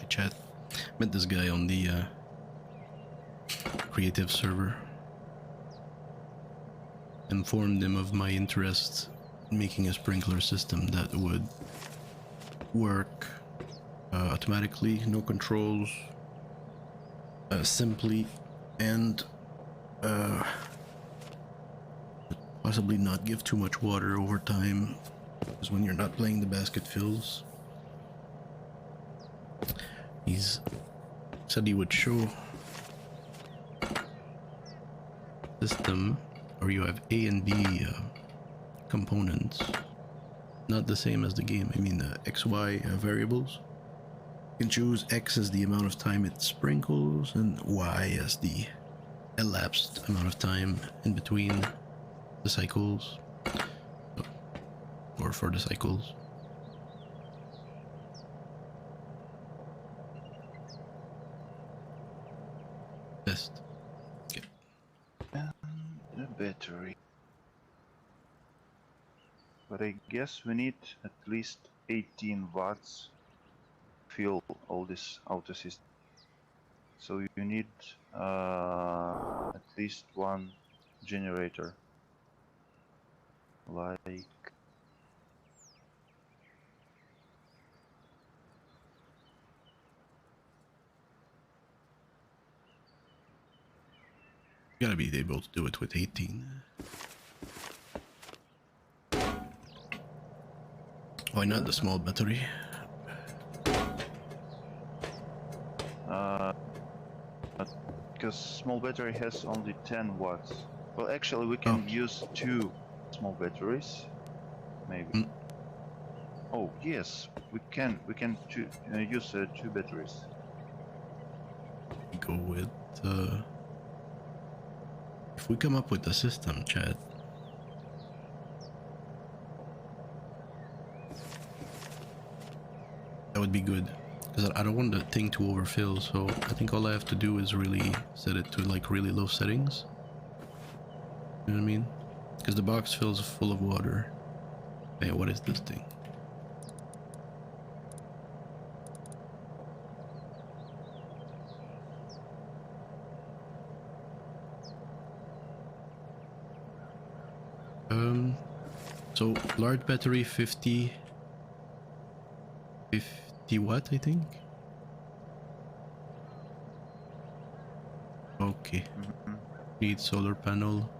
Hey chat, met this guy on the creative server. Informed him of my interest in making a sprinkler system that would work automatically, no controls, simply, and possibly not give too much water over time, because when you're not playing the basket fills. He's said he would show system where you have A and B components, not the same as the game. I mean XY variables. You can choose X as the amount of time it sprinkles and Y as the elapsed amount of time in between the cycles, or for the cycles. Test. Okay. The battery. But I guess we need at least 18 watts to fuel all this auto system. So you need at least one generator. Like You gotta be able to do it with 18. Why not the small battery? because small battery has only 10 watts. Well, actually, we can use 2 small batteries, maybe. Oh yes, we can use 2 batteries. Go with if we come up with a system, chat. That would be good, because I don't want the thing to overfill, so I think all I have to do is really set it to like really low settings. You know what I mean? Because the box fills full of water. Hey, what is this thing? So large battery 50 watt, I think. Okay. Need solar panel.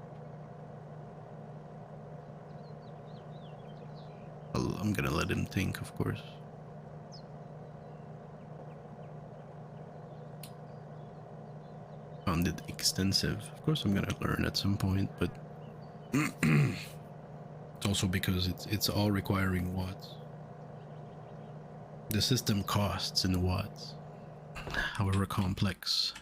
I'm gonna let him think, of course. Found it extensive. Of course I'm gonna learn at some point, but it's also because it's all requiring watts. The system costs in watts, however complex.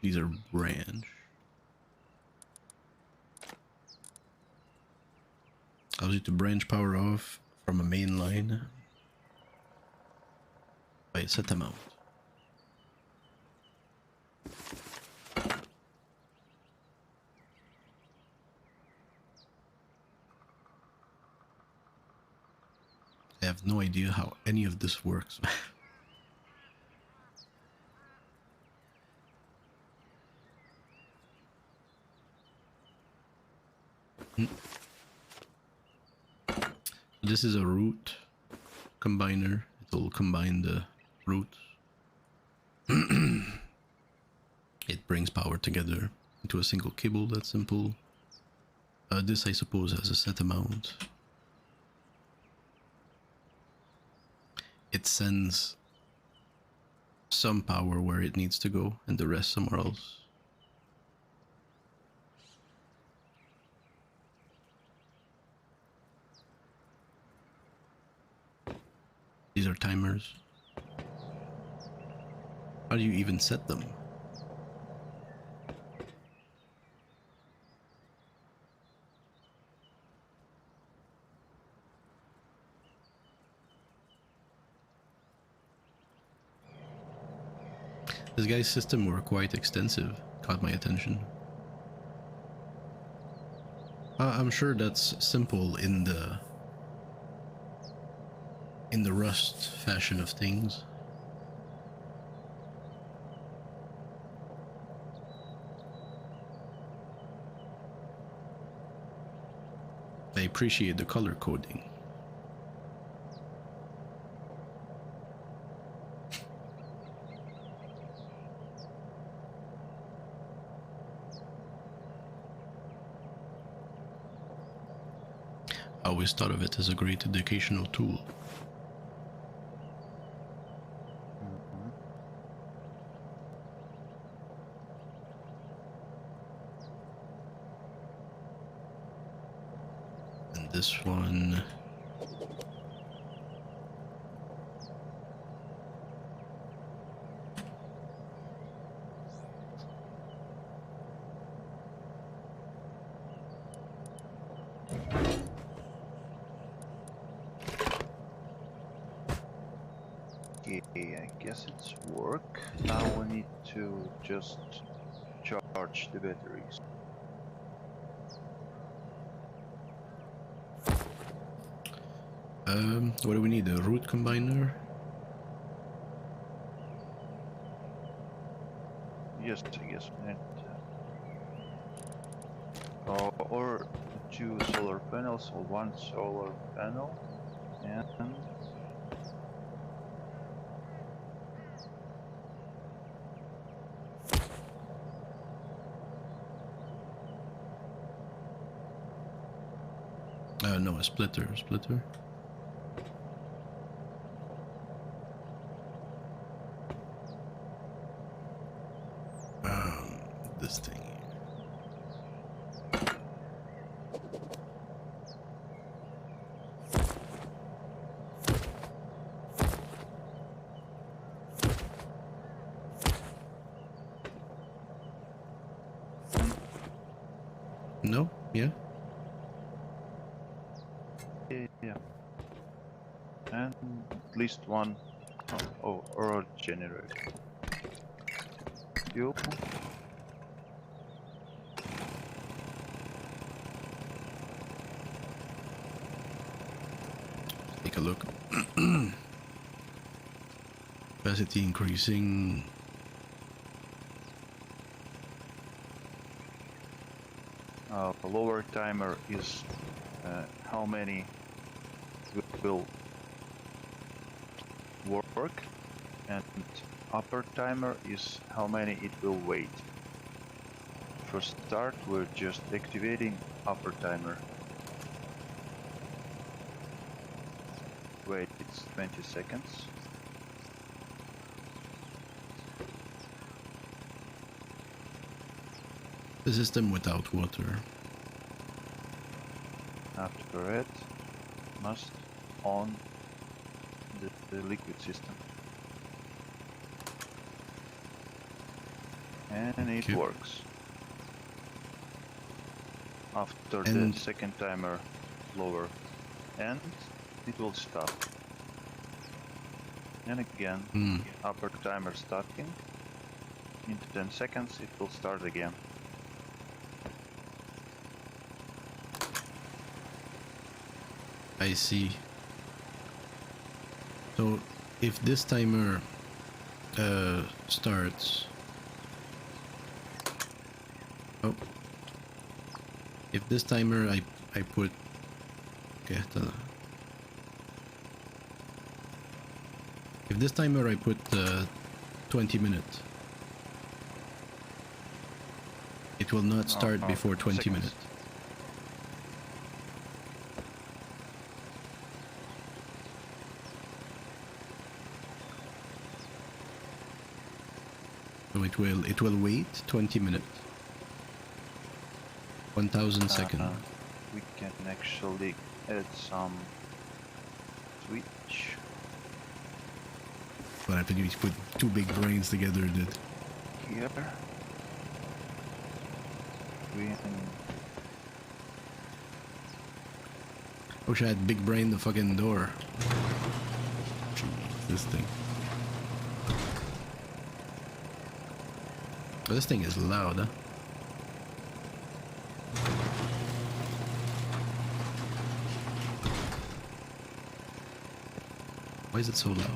These are branch. Allows you to branch power off from a main line by a set amount. I have no idea how any of this works. This is a root combiner. It'll combine the roots. It brings power together into a single cable. That's simple. This, I suppose, has a set amount. it sends some power where it needs to go and the rest somewhere else. These are timers. How do you even set them? This guy's system were quite extensive, caught my attention. I'm sure that's simple in the Rust fashion of things. I appreciate the color coding. I always thought of it as a great educational tool. And this one... Okay, I guess it's work. Now we need to just charge the batteries. What do we need? A root combiner? Yes, I guess we need. Or 2 solar panels or 1 solar panel, and No, a splitter. This thing. No? Yeah? yeah, and at least 1 or generator. Fuel. Take a look. Capacity increasing. The lower timer is how many will work, and upper timer is how many it will wait. For start, we're just activating upper timer. Wait, it's 20 seconds. The system without water. After it, must on the liquid system. And it works. After the second timer lower, and it will stop. And again, upper timer starting. In 10 seconds it will start again. I see. So if this timer starts, if this timer I put, okay, if this timer I put 20 minutes, it will not start before 20 seconds. minutes. So it will wait 20 minutes. 1000 seconds. We can actually add some switch. What happened? You put two big brains together, did? Here. We can... Wish I had big brain the fucking door. Jeez, this thing. Oh, this thing is loud, huh? Why is it so loud?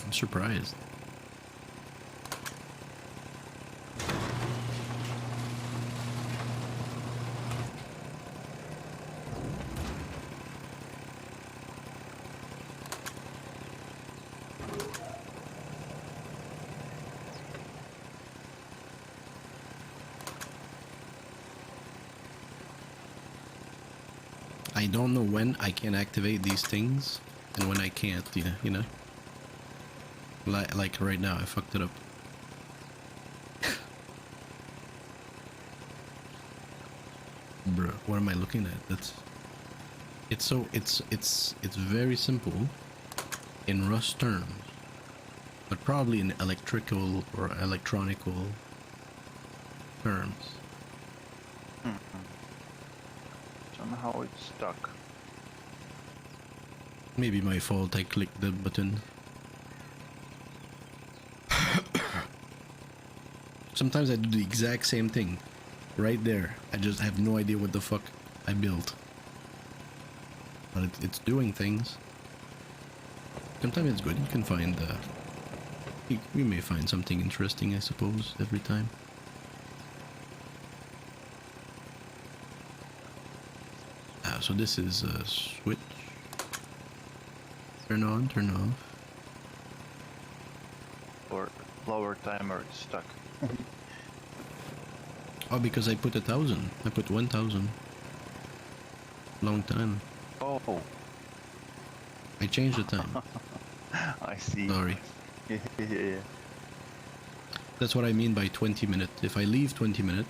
I'm surprised. I don't know when I can activate these things and when I can't, you know? Like right now, I fucked it up. Bruh, what am I looking at? It's very simple in Rust terms, but probably in electrical or electronical terms. Somehow it's stuck. Maybe my fault, I clicked the button. Sometimes I do the exact same thing. Right there. I just have no idea what the fuck I built. But it's doing things. Sometimes it's good. You can find... you may find something interesting, I suppose, every time. So this is a switch. Turn on, turn off. Or lower timer is stuck. Oh, because I put 1,000. I put 1,000. Long time. Oh, I changed the time. I see. Sorry. Yeah. That's what I mean by 20 minutes. If I leave 20 minutes,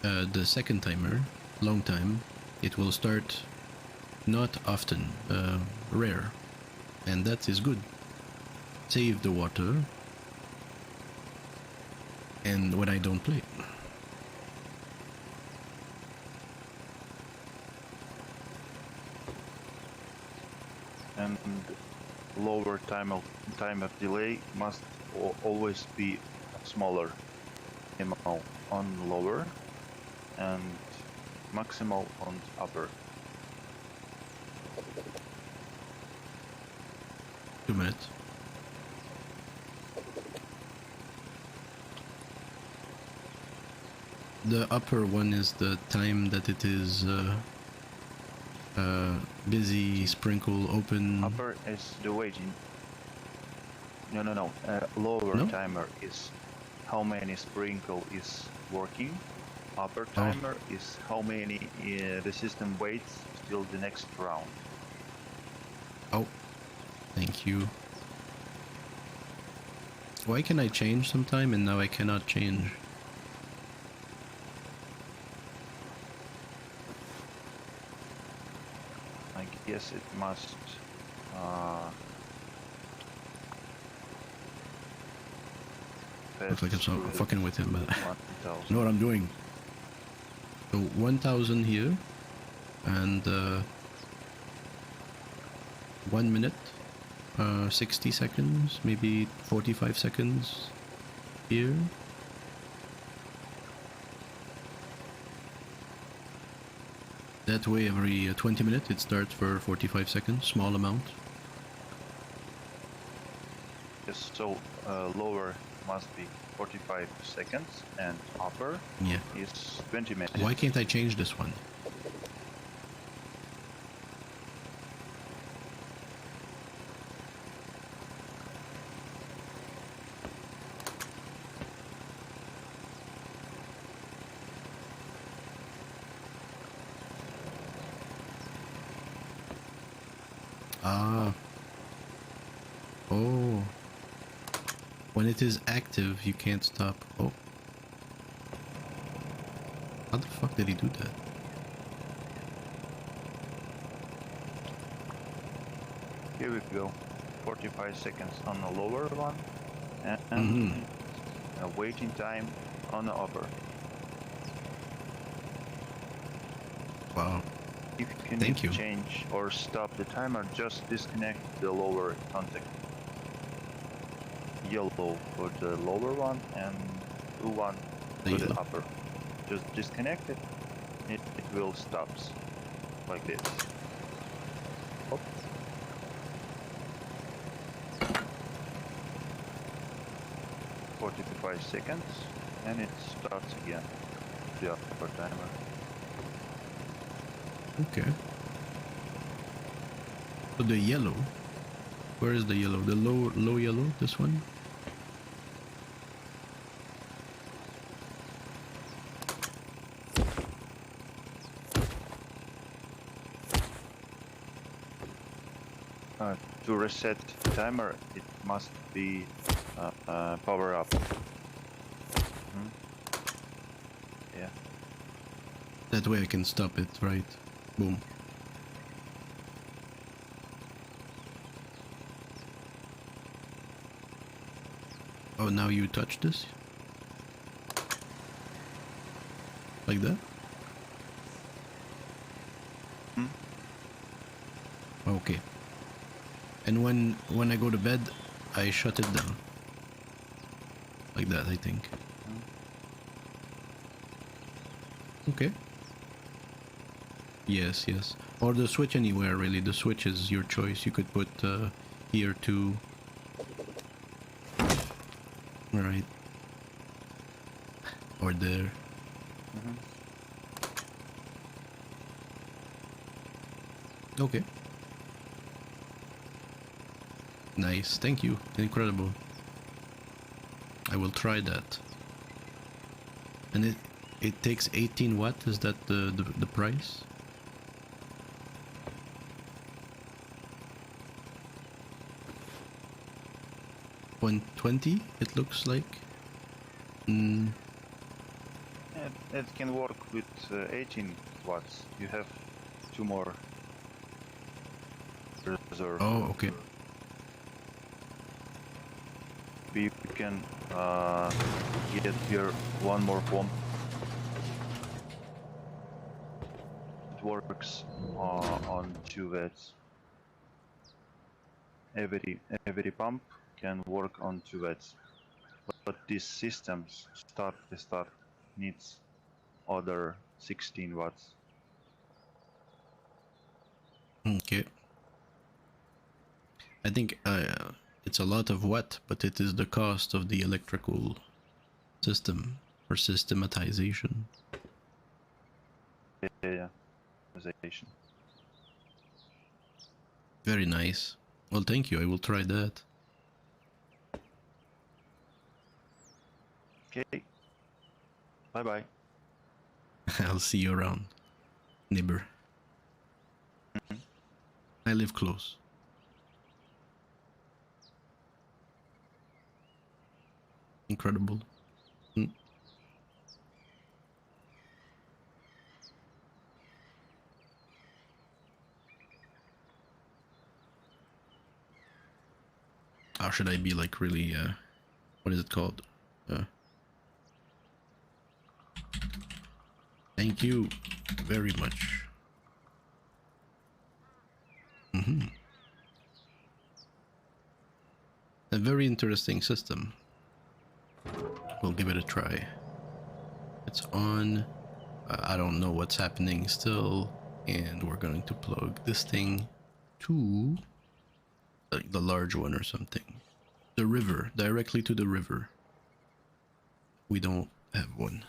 the second timer, long time, it will start not often, rare. And that is good. Save the water. And when I don't play. And lower time of delay must always be smaller. Minimal on lower and maximal on upper. 2 minutes. The upper one is the time that it is busy, sprinkle, open. Upper is the waiting. No. Lower No? timer is how many sprinkle is working. Upper timer is how many the system waits till the next round. Oh, thank you. Why can I change sometime and now I cannot change? I guess it must. Looks like I'm through fucking with him, but 1,000. you know what I'm doing. So 1,000 here, and 1 minute, 60 seconds, maybe 45 seconds here. That way every 20 minutes it starts for 45 seconds, small amount. Yes, so lower must be 45 seconds and upper Yeah. is 20 minutes. Why can't I change this one? Ah. Oh. When it is active, you can't stop. Oh. How the fuck did he do that? Here we go. 45 seconds on the lower one and Mm-hmm. a waiting time on the upper. Wow. If you need Thank to you. change or stop the timer, just disconnect the lower contact. Yellow for the lower one and blue one The for the yellow. upper. Just disconnect it, it will stop like this. Hop. "45 seconds and it starts again, the upper timer. Okay. So the yellow. Where is the yellow? The low yellow? This one? To reset the timer, it must be power up. Yeah. That way I can stop it, right? Boom. Oh, now you touch this? Like that? Hmm? Okay. And when I go to bed, I shut it down. Like that, I think. Okay. Yes, yes. Or the switch anywhere, really. The switch is your choice. You could put here too. Right. Or there. Okay. Nice. Thank you. Incredible. I will try that. And it takes 18 watt. Is that the price? 120, it looks like. Mm, It can work with 18 watts. You have two more reserve. oh, okay. We can get here one more pump. It works on 2 watts. Every pump can work on 2 watts. But these systems start needs other 16 watts. Okay. I think it's a lot of watt, but it is the cost of the electrical system or systematization. Yeah. Organization. Very nice. Well, thank you. I will try that. Okay. Bye bye. I'll see you around, neighbor. I live close. Incredible. Mm. How should I be like really? What is it called? Thank you very much. A very interesting system. We'll give it a try. It's on. I don't know what's happening still, and we're going to plug this thing to like the large one or something. The river, directly to the river. We don't have one.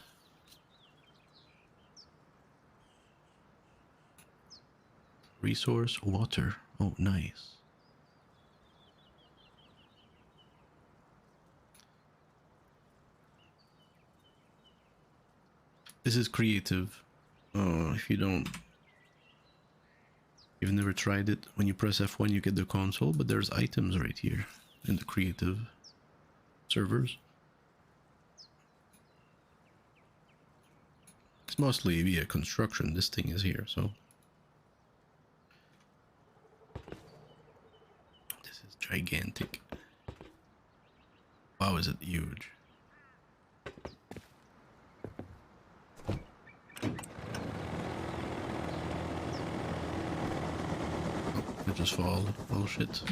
Resource water. Oh, nice. This is creative. Oh, if you don't. You've never tried it. When you press F1, you get the console, but there's items right here in the creative servers. It's mostly via construction. This thing is here, so this is gigantic. Wow, is it huge? Oh, it just fall. Oh shit.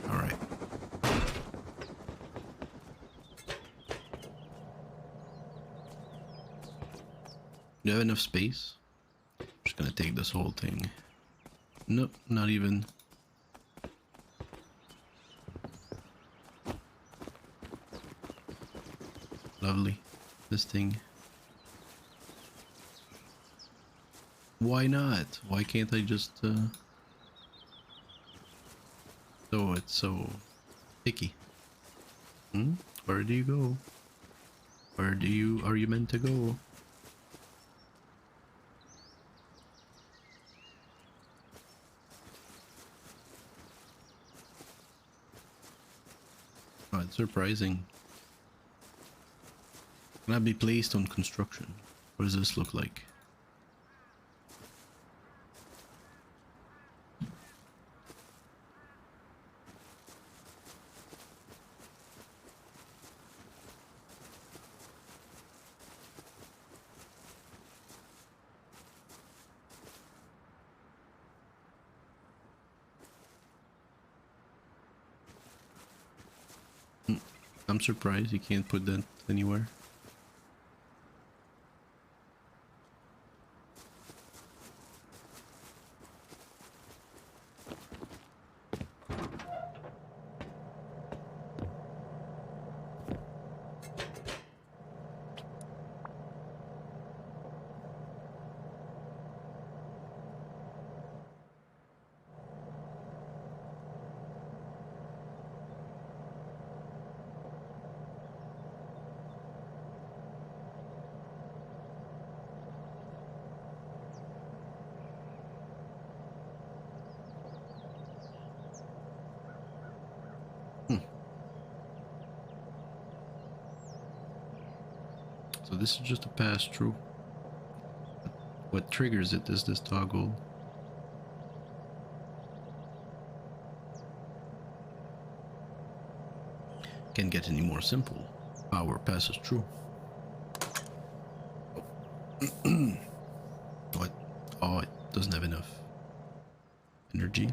Alright. Do you have enough space? I'm just gonna take this whole thing. Nope, not even. Lovely. This thing. Why not? Why can't I just Oh, it's so picky. Hmm? Where do you go? Where are you meant to go? Oh, it's surprising. Can I be placed on construction? What does this look like? I'm surprised you can't put that anywhere. So this is just a pass-through. What triggers it is this toggle. Can't get any more simple. Power passes through. What? Oh, it doesn't have enough energy.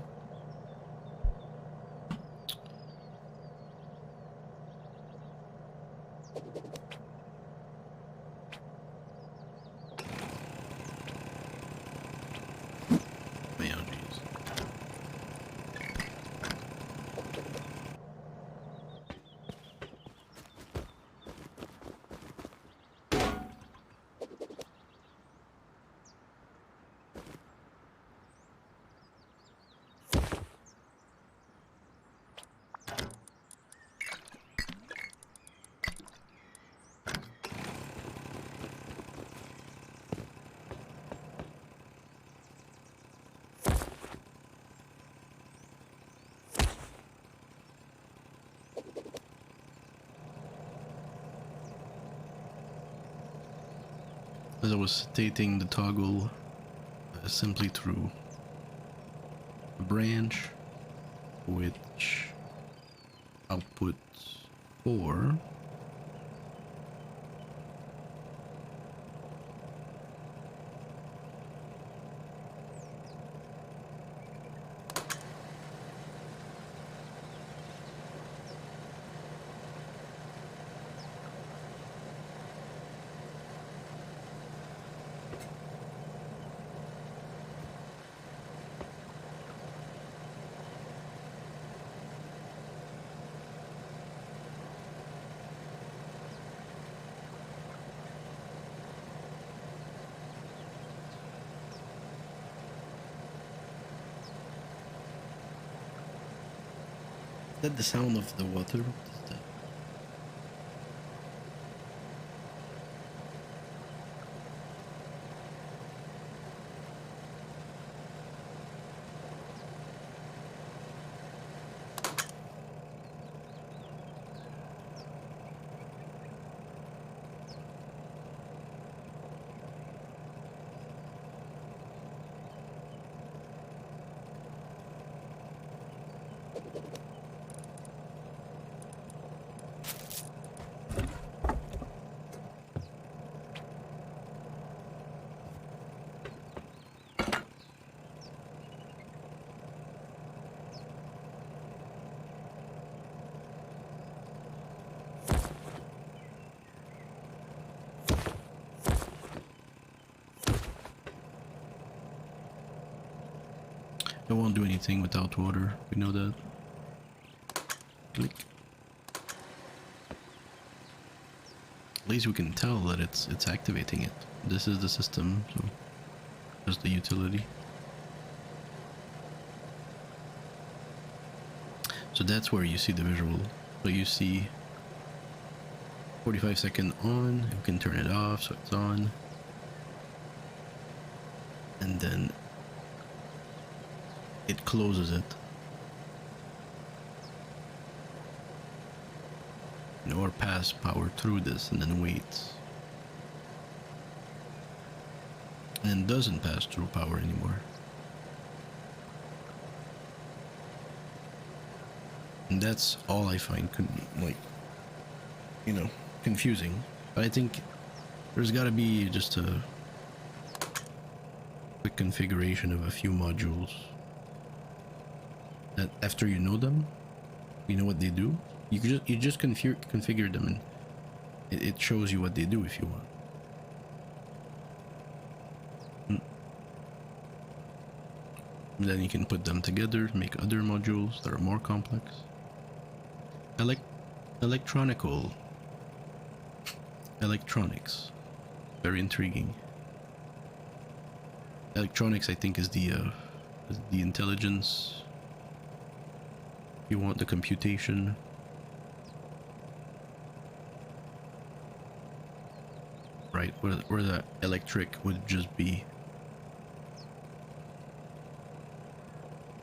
As I was stating, the toggle simply through a branch which outputs 4. that the sound of the water? What is that? It won't do anything without water. We know that. Click. At least we can tell that it's activating it. This is the system, so just the utility. So that's where you see the visual. So you see 45-second on, you can turn it off so it's on. And then it closes it. Or pass power through this and then waits. And doesn't pass through power anymore. And that's all I find confusing. But I think there's gotta be just a quick configuration of a few modules that after you know them, you know what they do. You just configure them and it shows you what they do if you want. And then you can put them together, make other modules that are more complex. Electronics, very intriguing. Electronics, I think, is the intelligence. You want the computation. Right, where the electric would just be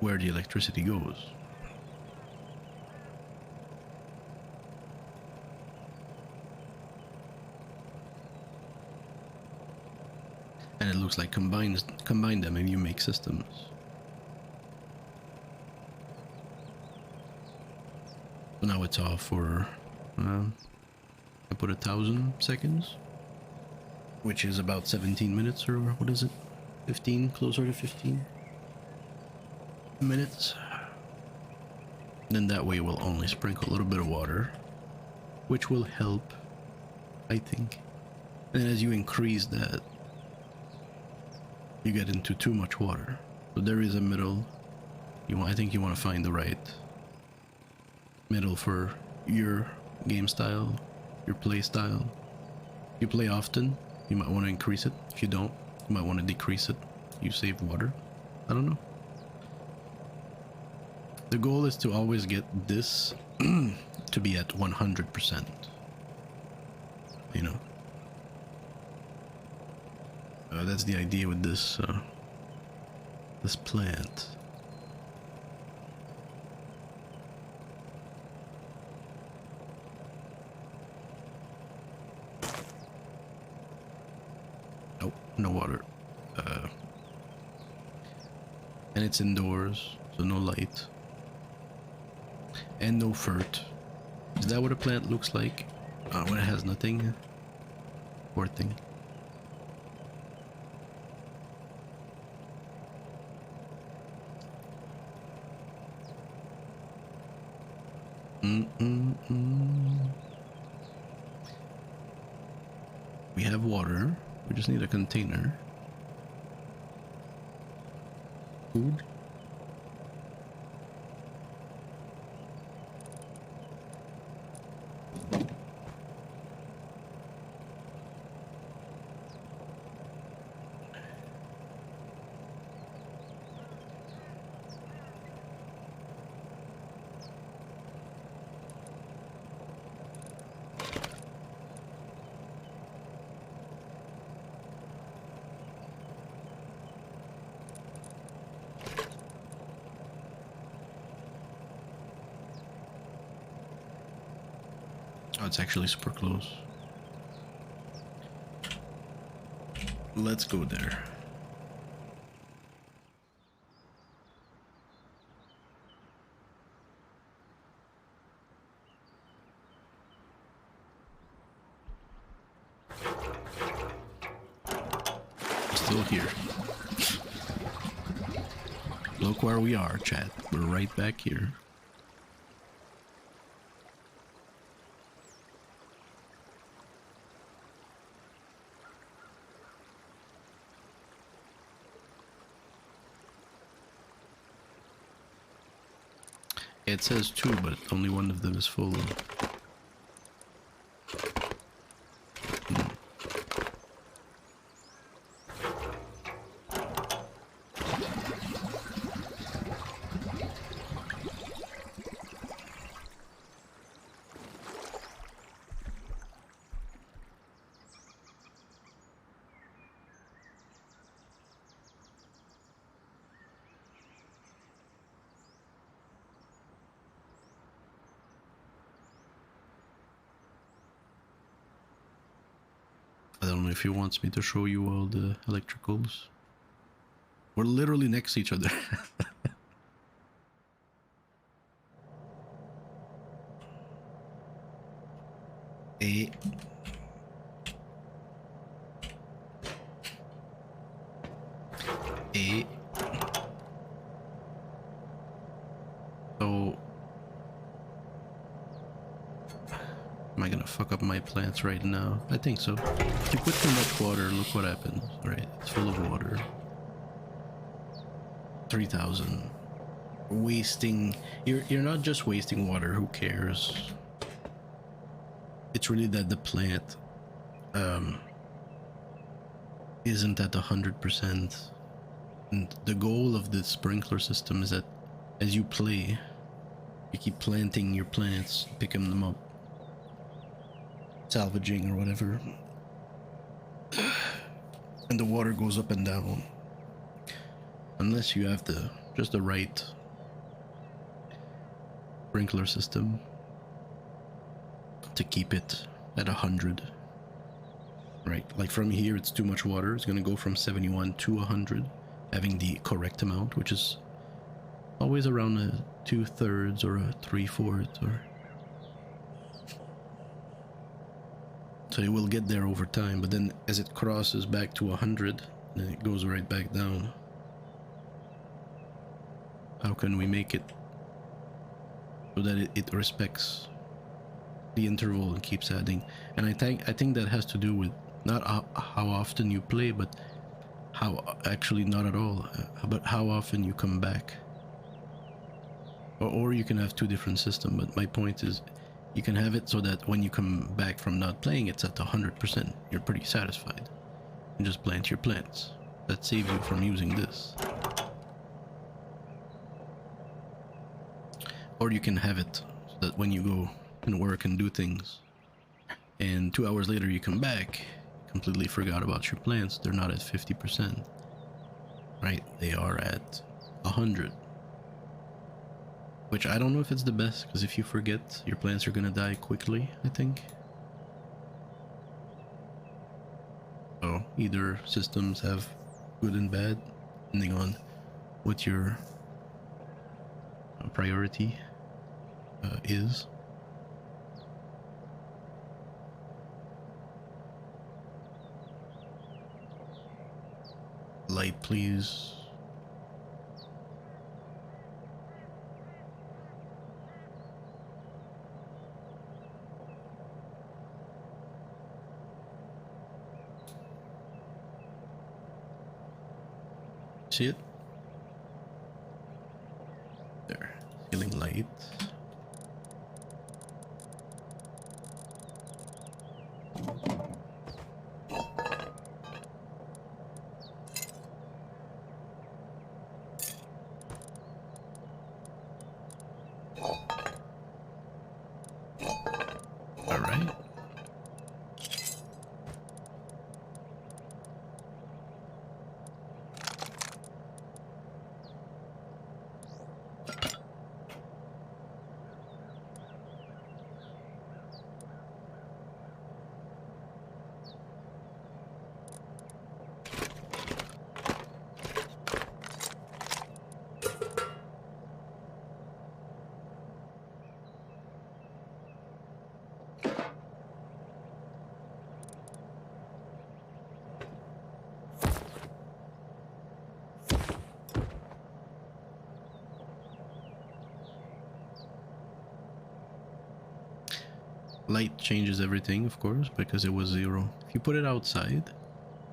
where the electricity goes. And it looks like combine them and you make systems. So now it's off for I put 1,000 seconds, which is about 17 minutes, or what is it? 15, closer to 15 minutes. Then that way we'll only sprinkle a little bit of water, which will help, I think. And as you increase that, you get into too much water. So there is a middle. I think you want to find the right middle for your game style, your play style. If you play often, you might want to increase it. If you don't, you might want to decrease it. You save water. I don't know. The goal is to always get this to be at 100%. You know. That's the idea with this this plant. Oh, no water. And it's indoors, so no light. And no fert. Is that what a plant looks like? When it has nothing? Poor thing. We have water. We just need a container. Food. Oh, it's actually super close. Let's go there. Still here. Look where we are, chat. We're right back here. It says two, but only one of them is full. I don't know if he wants me to show you all the electricals. We're literally next to each other. A. A. So... Am I gonna fuck up my plants right now? I think so. If you put too much water, look what happens. Right, it's full of water. 3,000. Wasting... You're not just wasting water, who cares? It's really that the plant isn't at 100%. And the goal of the sprinkler system is that as you play, you keep planting your plants, picking them up, salvaging or whatever, and the water goes up and down. Unless you have just the right sprinkler system to keep it at 100. Right, like from here it's too much water. It's gonna go from 71 to 100, having the correct amount, which is always around a 2/3 or a 3/4, or so it will get there over time. But then as it crosses back to 100, then it goes right back down. How can we make it so that it respects the interval and keeps adding? And I think that has to do with not how often you play, but how actually not at all, but how often you come back. Or you can have two different systems, but my point is you can have it so that when you come back from not playing, it's at 100%. You're pretty satisfied and just plant your plants. That saves you from using this. Or you can have it so that when you go and work and do things, and 2 hours later you come back, completely forgot about your plants. They're not at 50%, right? They are at 100, which I don't know if it's the best, because if you forget, your plants are gonna die quickly, I think. So either systems have good and bad, depending on what your priority is. Light, please. See it? There. Ceiling light. Alright. Light changes everything, of course, because it was 0. If you put it outside,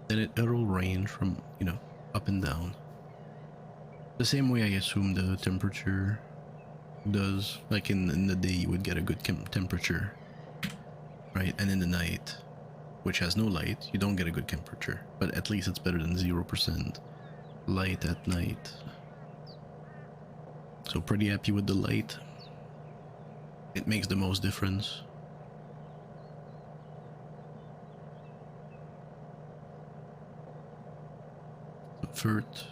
then it'll range from, you know, up and down. The same way I assume the temperature does. Like in the day you would get a good temperature, right? And in the night, which has no light, you don't get a good temperature. But at least it's better than 0% light at night. So pretty happy with the light. It makes the most difference. FERT,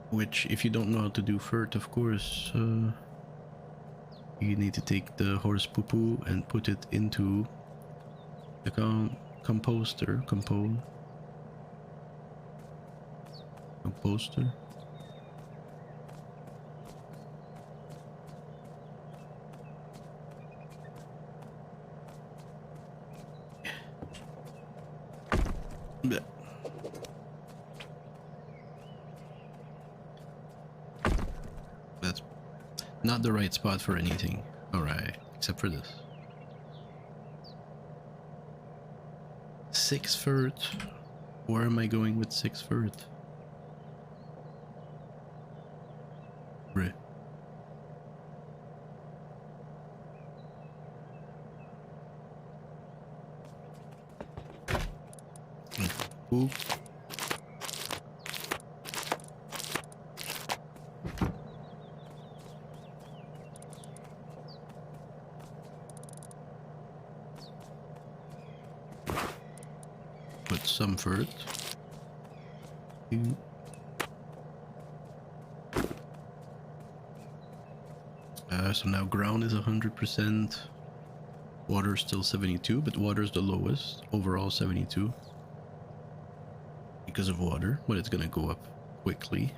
which if you don't know how to do FERT, of course, you need to take the horse poo-poo and put it into the composter. Blech. That's not the right spot for anything. Alright, except for this. 6 FERT. Where am I going with 6 FERT? Right. Ooh. Put some FERT. So now ground is 100%. Water is still 72, but water is the lowest. Overall 72. Because of water, but it's gonna go up quickly.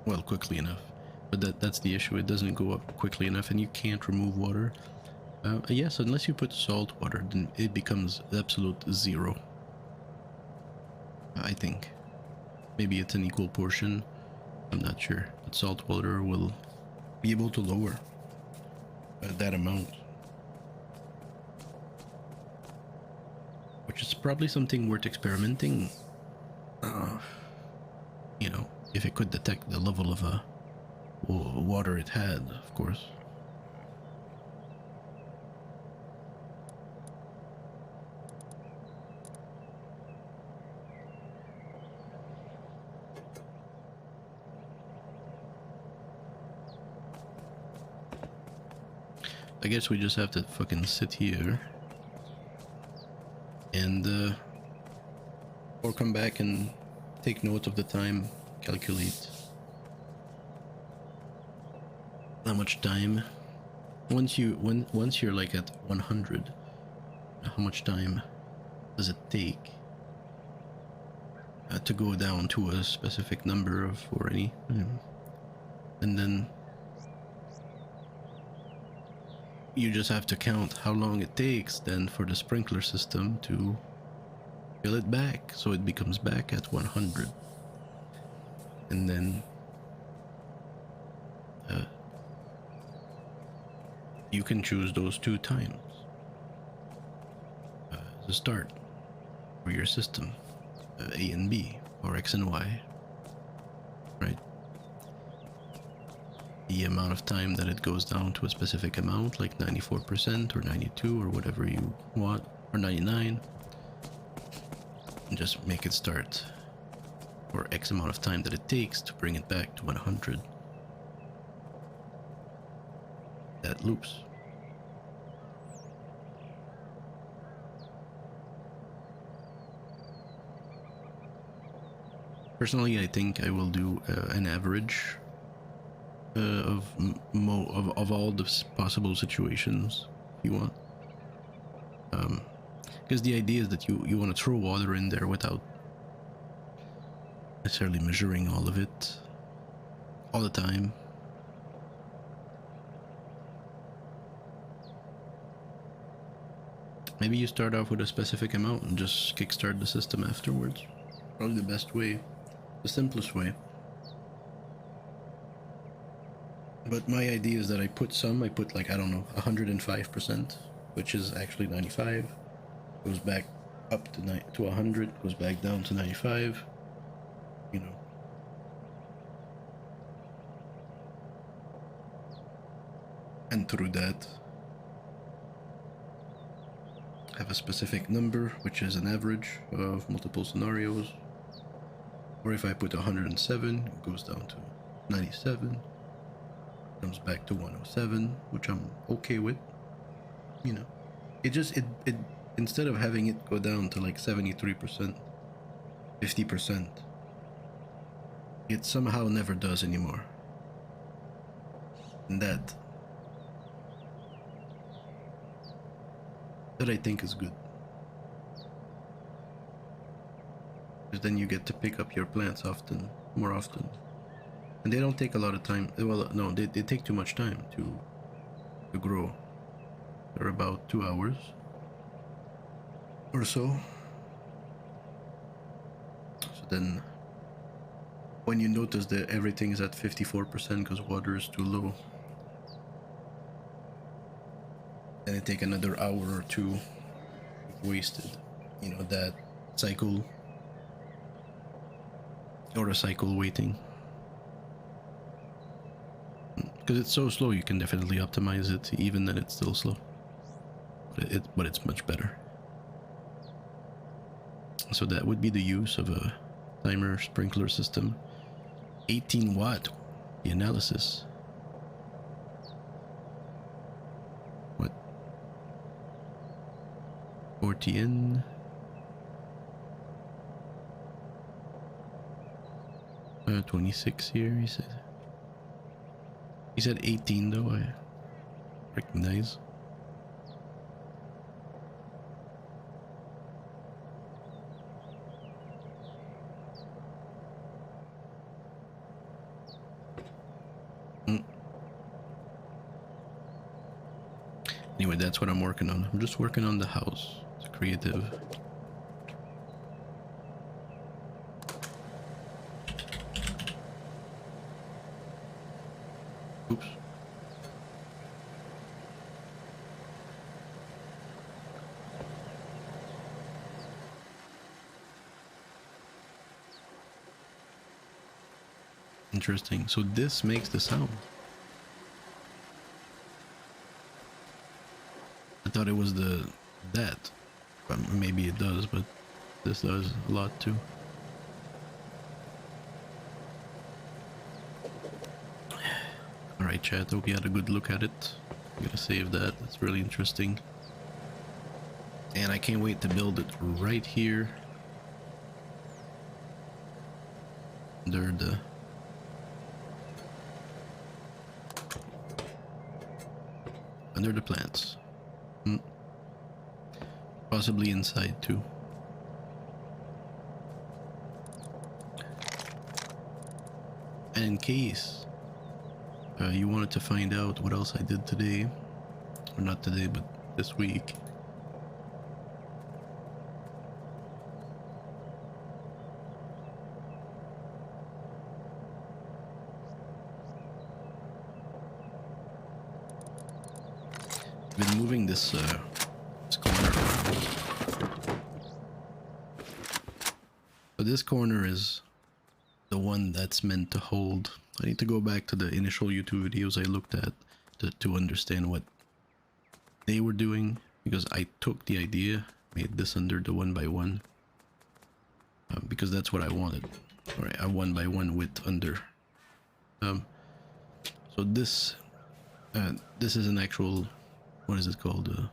Well, quickly enough. But that's the issue. It doesn't go up quickly enough, and you can't remove water. Yes, unless you put salt water, then it becomes absolute 0. I think. Maybe it's an equal portion. I'm not sure. But salt water will be able to lower that amount. Which is probably something worth experimenting. You know, if it could detect the level of water it had, of course. I guess we just have to fucking sit here and or come back and take note of the time, calculate how much time once you're like at 100, how much time does it take to go down to a specific number of or any, and then you just have to count how long it takes then for the sprinkler system to fill it back, so it becomes back at 100. And then you can choose those 2 times as a start for your system, A and B, or X and Y, right? The amount of time that it goes down to a specific amount, like 94% or 92 or whatever you want, or 99, and just make it start for X amount of time that it takes to bring it back to 100. That loops. Personally, I think I will do an average of all the possible situations you want, because the idea is that you want to throw water in there without necessarily measuring all of it all the time. Maybe you start off with a specific amount and just kickstart the system afterwards. Probably the best way, the simplest way. But my idea is that I put like, I don't know, 105%, which is actually 95. Goes back up to 100, goes back down to 95. You know. And through that, have a specific number, which is an average of multiple scenarios. Or if I put 107, it goes down to 97, comes back to 107, which I'm okay with. You know, it instead of having it go down to like 73%, 50%, it somehow never does anymore. And that I think is good. Because then you get to pick up your plants more often. And they don't take a lot of time. Well, no, they take too much time to grow. They're about 2 hours or so. So then when you notice that everything is at 54% because water is too low, then it take another hour or two wasted. You know, that cycle or a cycle waiting. Because it's so slow, you can definitely optimize it, even then it's still slow. But it's much better. So that would be the use of a timer sprinkler system. 18 watt, the analysis. What? 14. 26 here, he said. He said 18 though, I recognize. Anyway, that's what I'm working on. I'm just working on the house. It's creative. Oops. Interesting. So this makes the sound. I thought it was that. Maybe it does, but this does a lot too. Alright, chat, hope you had a good look at it. I'm gonna save that, that's really interesting. And I can't wait to build it right here. Under the plants. Possibly inside too. And in case you wanted to find out what else I did today, or not today, but this week. I've been moving this corner. So this corner is the one that's meant to hold. I need to go back to the initial YouTube videos I looked at to understand what they were doing, because I took the idea, made this under the 1x1 because that's what I wanted. All right, a 1x1 width under. So this is an actual, what is it called?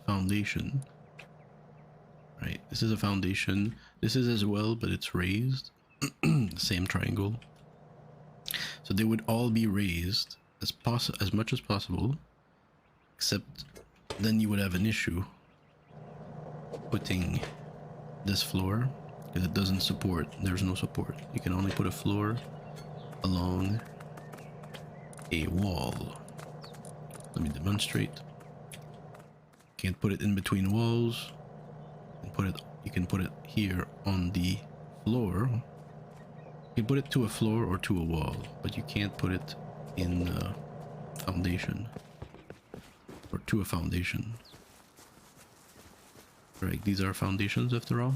Foundation. Right, this is a foundation. This is as well, but it's raised. Same triangle. So they would all be raised as much as possible, except then you would have an issue putting this floor, because it doesn't support. There's no support. You can only put a floor along a wall. Let me demonstrate. Can't put it in between walls. You can put it here on the floor. You can put it to a floor or to a wall, but you can't put it in foundation or to a foundation. Right, these are foundations after all.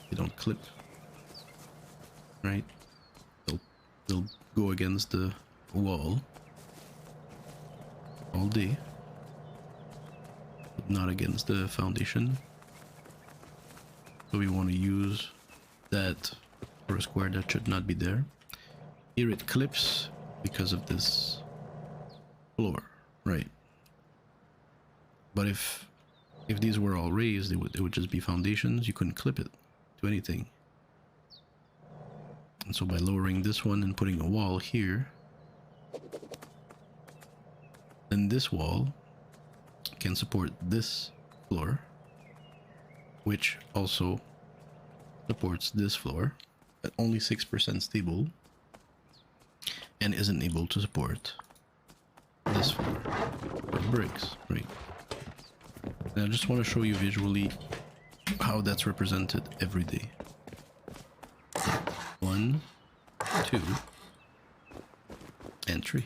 They don't clip. Right? They'll go against the wall all day, but not against the foundation. So we want to use that for a square that should not be there. Here it clips because of this floor, right? But if these were all raised, it would just be foundations. You couldn't clip it to anything. And so by lowering this one and putting a wall here, then this wall can support this floor, which also supports this floor, but only 6% stable, and isn't able to support this floor with bricks, right? And I just want to show you visually how that's represented every day. 1, 2, and 3.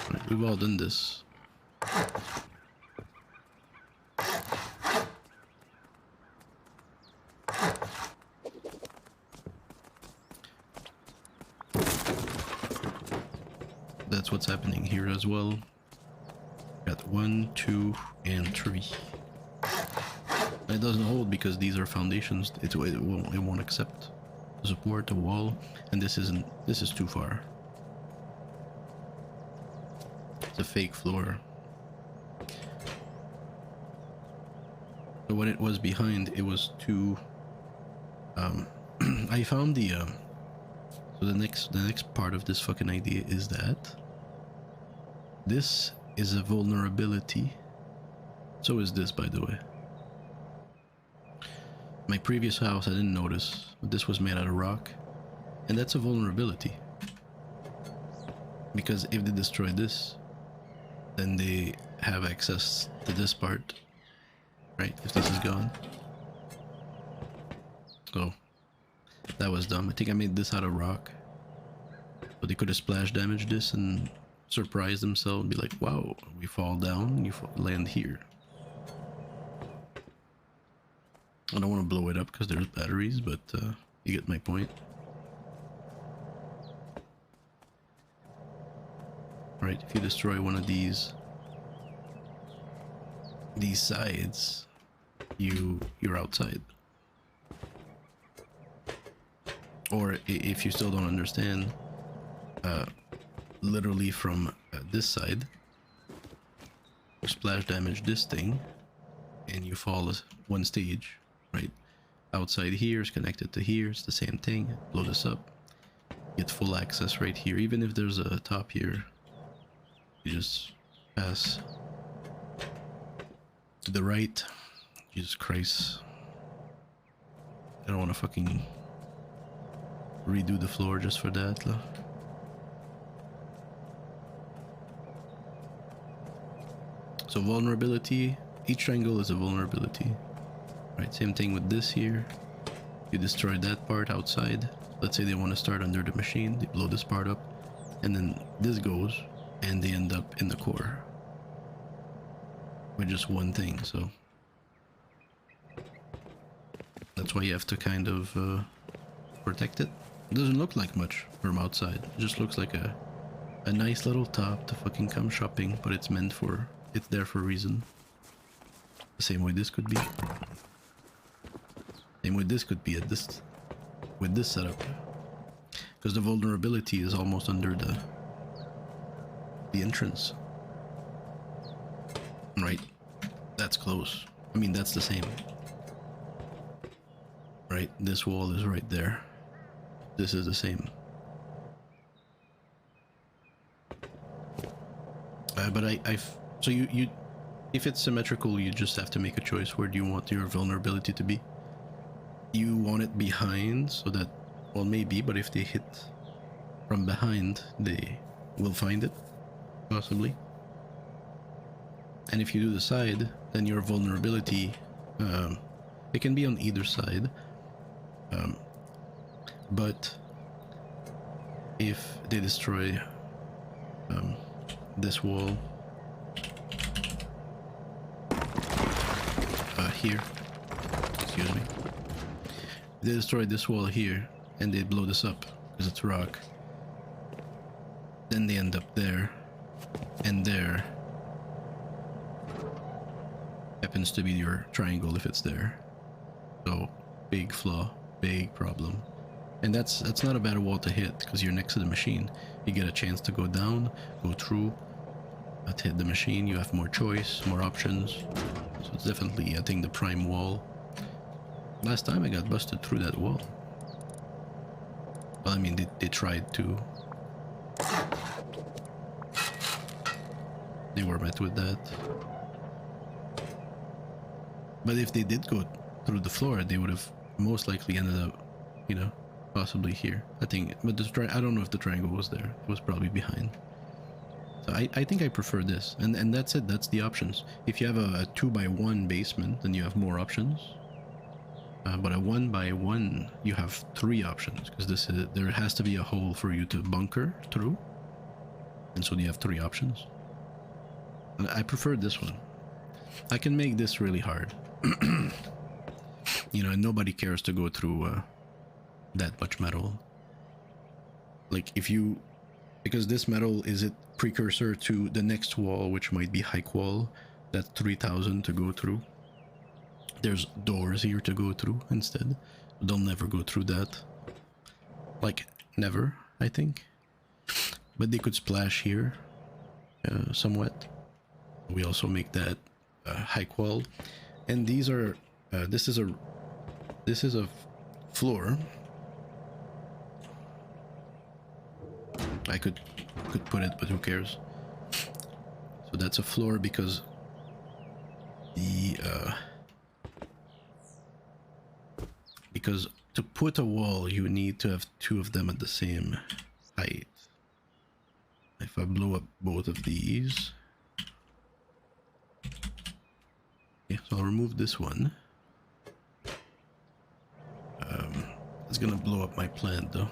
Right, we've all done this. That's what's happening here as well. Got 1, 2, and 3. It doesn't hold because these are foundations. It won't accept the support, the wall, and this is too far. It's a fake floor. So when it was behind, it was too. I found the. So the next part of this fucking idea is that this is a vulnerability. So is this, by the way. My previous house, I didn't notice, but this was made out of rock, and that's a vulnerability. Because if they destroy this, then they have access to this part, right? If this is gone. So that was dumb. I think I made this out of rock, but they could have splash damaged this and surprise themselves and be like, wow, we fall down, you land here. I don't want to blow it up because there's batteries, but you get my point. Right, if you destroy one of these sides, you're outside. Or if you still don't understand, literally from this side, you splash damage this thing, and you fall one stage. Right, outside here is connected to here. It's the same thing. Blow this up. Get full access right here. Even if there's a top here, you just pass to the right. Jesus Christ! I don't want to fucking redo the floor just for that. So vulnerability. Each triangle is a vulnerability. Right, same thing with this here. You destroy that part outside. Let's say they want to start under the machine. They blow this part up, and then this goes, and they end up in the core with just one thing. So that's why you have to kind of protect it. It doesn't look like much from outside. It just looks like a nice little top to fucking come shopping, but it's there for a reason. The same way this could be. Same way this could be with this setup, because the vulnerability is almost under the entrance. Right, that's close. I mean, that's the same. Right, this wall is right there. This is the same. But so you if it's symmetrical, you just have to make a choice. Where do you want your vulnerability to be? You want it behind so that, well, maybe, but if they hit from behind, they will find it, possibly. And if you do the side, then your vulnerability, it can be on either side, but if they destroy this wall here, excuse me, they destroy this wall here and they blow this up because it's rock, then they end up there, and there happens to be your triangle if it's there. So big flaw, big problem. And that's not a bad wall to hit because you're next to the machine. You get a chance to go down, go through, to hit the machine. You have more choice, more options. So it's definitely, I think, the prime wall. Last time I got busted through that wall. Well, I mean, they tried to. They were met with that. But if they did go through the floor, they would have most likely ended up, you know, possibly here. I think, but I don't know if the triangle was there. It was probably behind. So I think I prefer this. And that's it. That's the options. If you have a 2x1 basement, then you have more options. But a 1x1, you have 3 options because there has to be a hole for you to bunker through. And so you have 3 options. And I prefer this one. I can make this really hard. You know, and nobody cares to go through that much metal. Like if you, because this metal is a precursor to the next wall, which might be high wall. That's 3,000 to go through. There's doors here to go through instead. They'll never go through that. Like never, I think. But they could splash here somewhat. We also make that high wall, and these are this is a floor. I could put it, but who cares? So that's a floor because because to put a wall you need to have 2 of them at the same height. If I blow up both of these, yeah, so I'll remove this one. It's gonna blow up my plant though.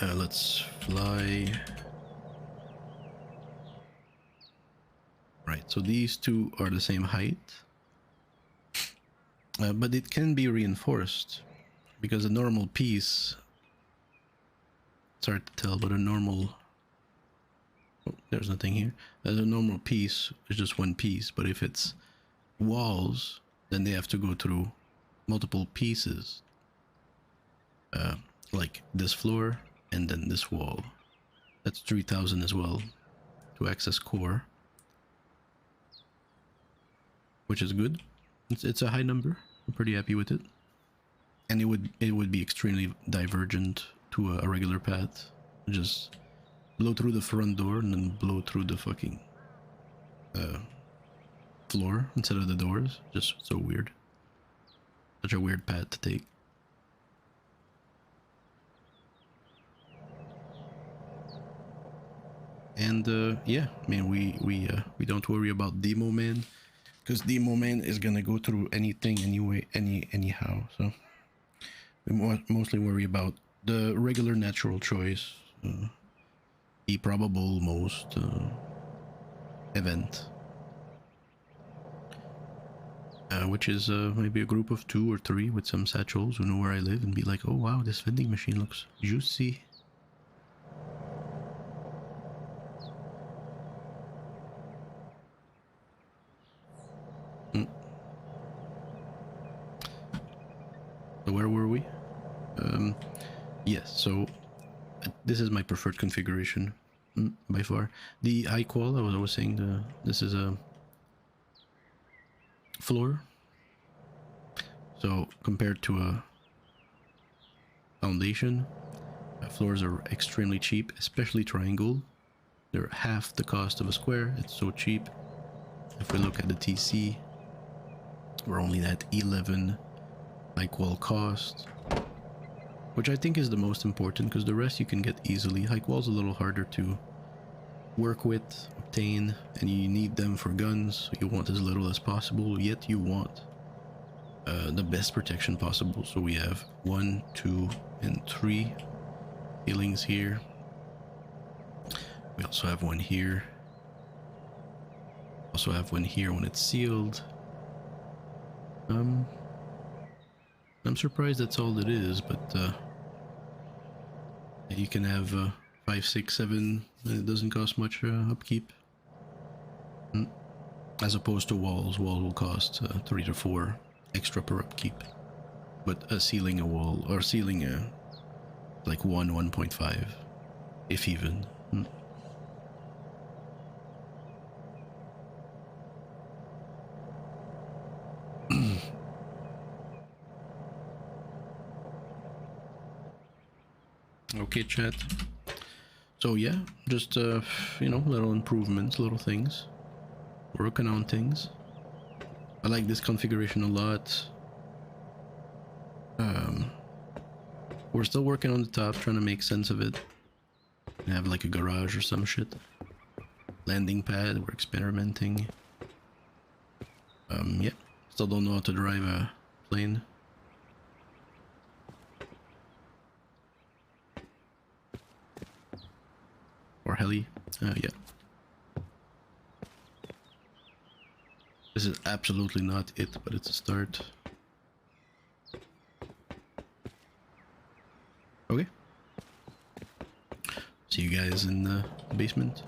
Let's fly. Right, so these 2 are the same height. But it can be reinforced because a normal piece, it's hard to tell, but a normal, oh, there's nothing here. As a normal piece is just one piece, but if it's walls, then they have to go through multiple pieces, like this floor and then this wall. That's 3,000 as well to access core, which is good. It's a high number. I'm pretty happy with it, and it would be extremely divergent to a regular path. Just blow through the front door and then blow through the fucking floor instead of the doors. Just so weird. Such a weird path to take. And yeah, I mean, we don't worry about Demo Man, because Demo Man is gonna go through anything anyway, anyhow. So we mostly worry about the regular natural choice, the probable most event, which is maybe a group of 2 or 3 with some satchels who know where I live and be like, oh wow, this vending machine looks juicy. So where were we? Yes, so this is my preferred configuration by far. The high qual, I was saying, this is a floor. So compared to a foundation, floors are extremely cheap, especially triangle. They're half the cost of a square. It's so cheap. If we look at the TC, we're only at 11 high qual cost, which I think is the most important, because the rest you can get easily. High qual's a little harder to work with, obtain, and you need them for guns. So you want as little as possible, yet you want the best protection possible. So we have 1, 2, and 3 ceilings here. We also have one here. Also have one here when it's sealed. I'm surprised that's all it is, but you can have 5, 6, 7, and it doesn't cost much upkeep. As opposed to walls. Walls will cost 3 to 4 extra per upkeep. But sealing a wall, or sealing like 1.5, if even. Okay, chat. So yeah, just you know, little improvements, little things. Working on things. I like this configuration a lot. We're still working on the top, trying to make sense of it. Have like a garage or some shit. Landing pad, we're experimenting. Yeah, still don't know how to drive a plane. Or heli. Yeah. This is absolutely not it, but it's a start. Okay. See you guys in the basement.